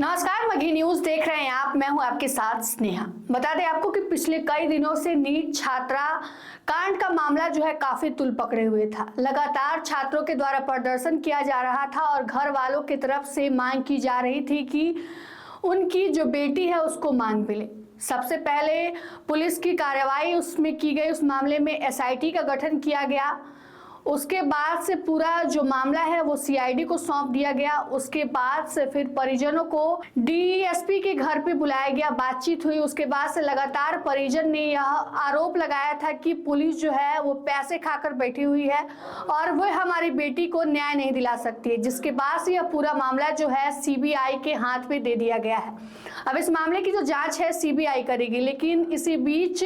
नमस्कार, मघी न्यूज देख रहे हैं आप। मैं हूं आपके साथ स्नेहा। बता दें आपको कि पिछले कई दिनों से नीट छात्रा कांड का मामला जो है काफी तुल पकड़े हुए था। लगातार छात्रों के द्वारा प्रदर्शन किया जा रहा था और घर वालों की तरफ से मांग की जा रही थी कि उनकी जो बेटी है उसको मांग मिले। सबसे पहले पुलिस की कार्रवाई उसमें की गई, उस मामले में एसआईटी का गठन किया गया। उसके बाद से पूरा जो मामला है वो सीआईडी को सौंप दिया गया। उसके बाद से फिर परिजनों को डीएसपी के घर पे बुलाया गया, बातचीत हुई। उसके बाद से लगातार परिजन ने यह आरोप लगाया था कि पुलिस जो है वो पैसे खाकर बैठी हुई है और वो हमारी बेटी को न्याय नहीं दिला सकती है, जिसके बाद से यह पूरा मामला जो है सीबीआई के हाथ में दे दिया गया है। अब इस मामले की जो जांच है सीबीआई करेगी, लेकिन इसी बीच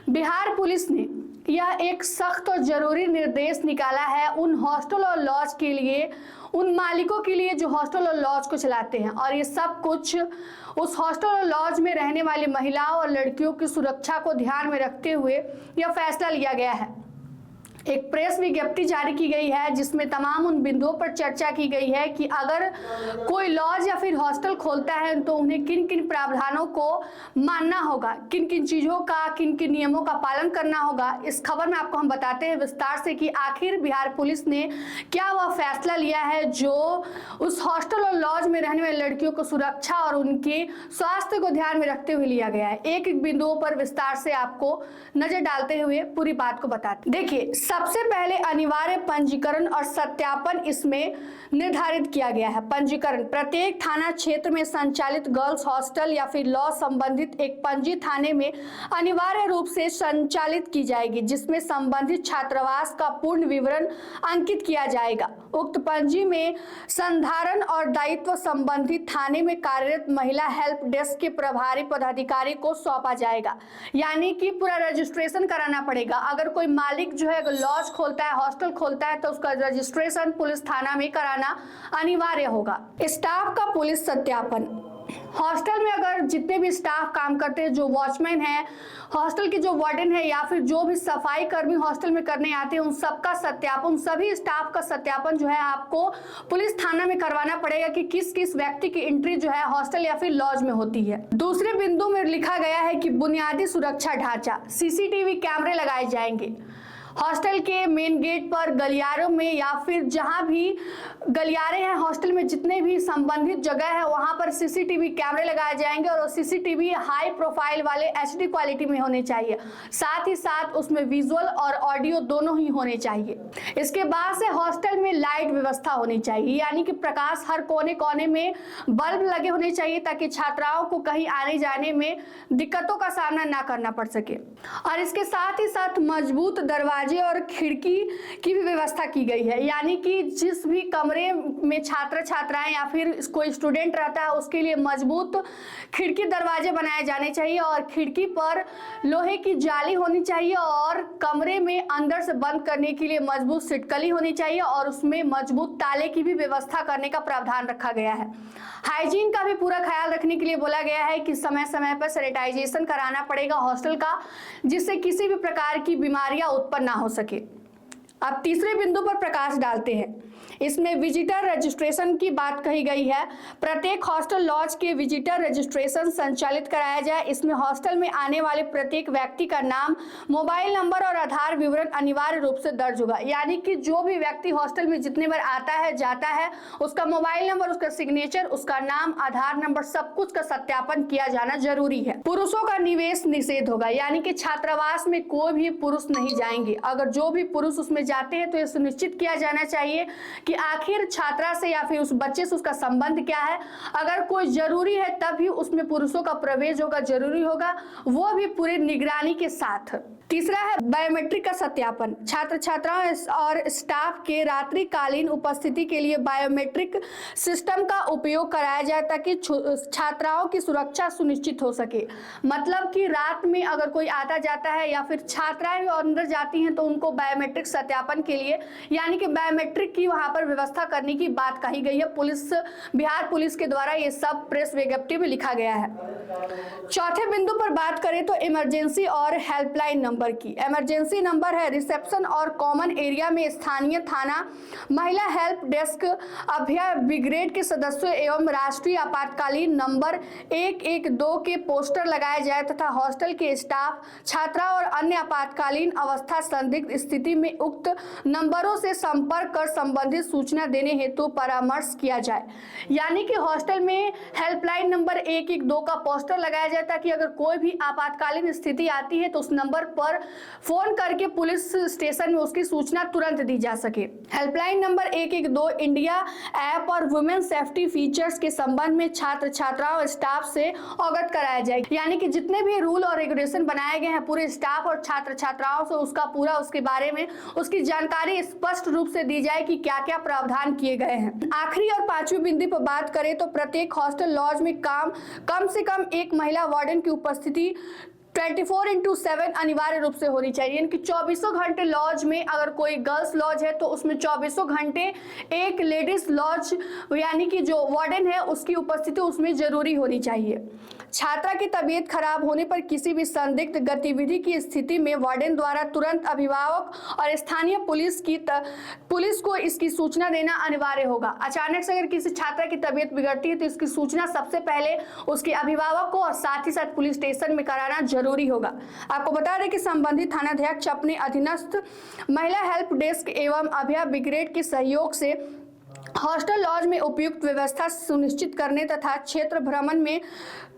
बिहार पुलिस ने यह एक सख्त और जरूरी निर्देश निकाला है उन हॉस्टल और लॉज के लिए, उन मालिकों के लिए जो हॉस्टल और लॉज को चलाते हैं। और ये सब कुछ उस हॉस्टल और लॉज में रहने वाली महिलाओं और लड़कियों की सुरक्षा को ध्यान में रखते हुए यह फैसला लिया गया है। एक प्रेस विज्ञप्ति जारी की गई है जिसमें तमाम उन बिंदुओं पर चर्चा की गई है कि अगर कोई लॉज या फिर हॉस्टल खोलता है तो उन्हें किन किन प्रावधानों को मानना होगा, किन किन चीजों का, किन किन नियमों का पालन करना होगा। इस खबर में आपको हम बताते हैं विस्तार से कि आखिर बिहार पुलिस ने क्या वह फैसला लिया है जो उस हॉस्टल और लॉज में रहने वाली लड़कियों को सुरक्षा और उनके स्वास्थ्य को ध्यान में रखते हुए लिया गया है। एक एक बिंदुओं पर विस्तार से आपको नजर डालते हुए पूरी बात को बताते। देखिए, सबसे पहले अनिवार्य पंजीकरण और सत्यापन इसमें निर्धारित किया गया है। पंजीकरण प्रत्येक थाना क्षेत्र में संचालित गर्ल्स हॉस्टल या फिर लॉ संबंधित एक पंजी थाने में अनिवार्य रूप से संचालित की जाएगी, जिसमें संबंधित छात्रावास का पूर्ण विवरण अंकित किया जाएगा। उक्त पंजी में संधारण और दायित्व संबंधित थाने में कार्यरत महिला हेल्प डेस्क के प्रभारी पदाधिकारी को सौंपा जाएगा। यानी कि पूरा रजिस्ट्रेशन कराना पड़ेगा। अगर कोई मालिक जो है लॉज खोलता है, हॉस्टल खोलता है, तो उसका रजिस्ट्रेशन पुलिस थाना में कराना अनिवार्य होगा। स्टाफ का पुलिस सत्यापन, हॉस्टल में अगर जितने भी स्टाफ काम करते हैं, जो वॉचमैन है, हॉस्टल के जो वार्डन है या फिर जो भी सफाई कर्मी हॉस्टल में करने आते हैं, उन सबका सत्यापन, सभी स्टाफ का सत्यापन जो है आपको पुलिस थाना में करवाना पड़ेगा कि किस किस व्यक्ति की एंट्री जो है हॉस्टल या फिर लॉज में होती है। दूसरे बिंदु में लिखा गया है कि बुनियादी सुरक्षा ढांचा, सीसीटीवी कैमरे लगाए जाएंगे हॉस्टल के मेन गेट पर, गलियारों में या फिर जहां भी गलियारे हैं हॉस्टल में, जितने भी संबंधित जगह है वहां पर सीसीटीवी कैमरे लगाए जाएंगे और सीसीटीवी हाई प्रोफाइल वाले एचडी क्वालिटी में होने चाहिए। साथ ही साथ उसमें विजुअल और ऑडियो दोनों ही होने चाहिए। इसके बाद से हॉस्टल में लाइट व्यवस्था होनी चाहिए, यानी कि प्रकाश हर कोने कोने में बल्ब लगे होने चाहिए ताकि छात्राओं को कहीं आने जाने में दिक्कतों का सामना ना करना पड़ सके। और इसके साथ ही साथ मजबूत दरवाजे और खिड़की की भी व्यवस्था की गई है, यानी कि जिस भी कमरे में छात्र छात्राएं या फिर कोई स्टूडेंट रहता है उसके लिए मजबूत खिड़की दरवाजे बनाए जाने चाहिए और खिड़की पर लोहे की जाली होनी चाहिए और कमरे में अंदर से बंद करने के लिए मजबूत सिटकली होनी चाहिए और उसमें मजबूत ताले की भी व्यवस्था करने का प्रावधान रखा गया है। हाइजीन का भी पूरा ख्याल रखने के लिए बोला गया है कि समय समय पर सैनिटाइजेशन कराना पड़ेगा हॉस्टल का, जिससे किसी भी प्रकार की बीमारियां उत्पन्न ना हो सके। अब तीसरे बिंदु पर प्रकाश डालते हैं। इसमें विजिटर रजिस्ट्रेशन की बात कही गई है। प्रत्येक हॉस्टल लॉज के विजिटर रजिस्ट्रेशन संचालित कराया जाए। इसमें हॉस्टल में आने वाले प्रत्येक व्यक्ति का नाम, मोबाइल नंबर और आधार विवरण अनिवार्य रूप से दर्ज होगा। यानी कि जो भी व्यक्ति हॉस्टल में जितने बार आता है जाता है, उसका मोबाइल नंबर, उसका सिग्नेचर, उसका नाम, आधार नंबर, सब कुछ का सत्यापन किया जाना जरूरी है। पुरुषों का निवेश निषेध होगा, यानी कि छात्रावास में कोई भी पुरुष नहीं जाएंगे। अगर जो भी पुरुष उसमें जाते हैं तो यह सुनिश्चित किया जाना चाहिए कि आखिर छात्रा से या फिर उस बच्चे से उसका संबंध क्या है। अगर कोई जरूरी है तब भी उसमें पुरुषों का प्रवेश होगा, जरूरी होगा, वो भी पूरी निगरानी के साथ। तीसरा है बायोमेट्रिक का सत्यापन। छात्र छात्राओं और स्टाफ के रात्रिकालीन उपस्थिति के लिए बायोमेट्रिक सिस्टम का उपयोग कराया जाए ताकि छात्राओं की सुरक्षा सुनिश्चित हो सके। मतलब कि रात में अगर कोई आता जाता है या फिर छात्राएं अंदर जाती हैं तो उनको बायोमेट्रिक सत्यापन के लिए, यानी कि बायोमेट्रिक की वहां वहां पर व्यवस्था करने की बात कही गई है। बिहार पुलिस के द्वारा ये सब प्रेस विज्ञप्ति में लिखा गया है। चौथे बिंदु पर बात करें तो इमरजेंसी और हेल्पलाइन नंबर की। इमरजेंसी नंबर है रिसेप्शन और कॉमन एरिया में स्थानीय थाना, महिला हेल्प डेस्क, अभय ब्रिगेड के सदस्यों एवं राष्ट्रीय आपातकालीन नंबर 112 के पोस्टर लगाए जाए तथा हॉस्टल के स्टाफ, छात्रा और अन्य आपातकालीन अवस्था संदिग्ध स्थिति में उक्त नंबरों से संपर्क कर संबंधित सूचना देने हेतु परामर्श किया जाए। यानी कि हॉस्टल में हेल्पलाइन नंबर 112 का पोस्टर लगाया जाए ताकि अगर कोई भी आपातकालीन स्थिति आती है तो उस नंबर पर फोन करके पुलिस स्टेशन में उसकी सूचना तुरंत दी जा सके। हेल्पलाइन नंबर 112 इंडिया ऐप और वुमेन सेफ्टी फीचर्स के संबंध में छात्र छात्राओं स्टाफ से अवगत कराया जाए। यानी कि जितने भी रूल और रेगुलेशन बनाए गए हैं पूरे स्टाफ और छात्र छात्राओं से उसके बारे में उसकी जानकारी स्पष्ट रूप से दी जाए कि क्या क्या प्रावधान किए गए हैं। आखिरी और पांचवी बिंदु पर बात करें तो प्रत्येक हॉस्टल लॉज में कम से कम एक महिला वार्डन की उपस्थिति 24/7 अनिवार्य रूप से होनी चाहिए। यानी कि 24 घंटे लॉज में अगर कोई गर्ल्स लॉज है तो उसमें 24 घंटे एक लेडीज लॉज यानी कि जो वार्डन है उसकी उपस्थिति उसमें जरूरी होनी चाहिए। छात्रा की तबीयत खराब होने पर किसी भी संदिग्ध गतिविधि की स्थिति में वार्डन द्वारा तुरंत अभिभावक और स्थानीय पुलिस को इसकी सूचना देना अनिवार्य होगा। अचानक से अगर किसी छात्रा की तबीयत बिगड़ती है तो इसकी सूचना सबसे पहले उसके अभिभावक को और साथ ही साथ पुलिस स्टेशन में कराना जरूरी होगा। आपको बता दें कि संबंधित थानाध्यक्ष अपने अधीनस्थ महिला हेल्प डेस्क एवं अभय ब्रिगेड के सहयोग से हॉस्टल लॉज में उपयुक्त व्यवस्था सुनिश्चित करने तथा क्षेत्र भ्रमण में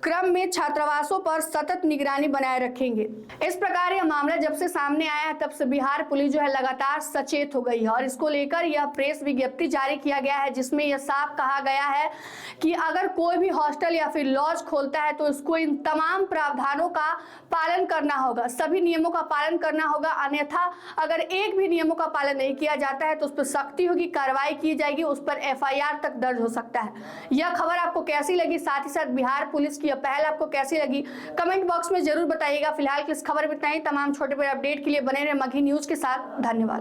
क्रम में छात्रावासों पर सतत निगरानी बनाए रखेंगे। इस प्रकार यह मामला जब से सामने आया है तब से बिहार पुलिस जो है लगातार सचेत हो गई है और इसको लेकर यह प्रेस विज्ञप्ति जारी किया गया है जिसमें यह साफ कहा गया है कि अगर कोई भी हॉस्टल या फिर लॉज खोलता है तो उसको इन तमाम प्रावधानों का पालन करना होगा, सभी नियमों का पालन करना होगा। अन्यथा अगर एक भी नियमों का पालन नहीं किया जाता है तो उस पर सख्ती होगी, कार्रवाई की जाएगी, उस पर FIR तक दर्ज हो सकता है। यह खबर आपको कैसी लगी, साथ ही साथ बिहार पुलिस की यह पहल आपको कैसी लगी, कमेंट बॉक्स में जरूर बताइएगा। फिलहाल की इस खबर में इतना ही। तमाम छोटे बड़े अपडेट के लिए बने रहे मगही न्यूज के साथ। धन्यवाद।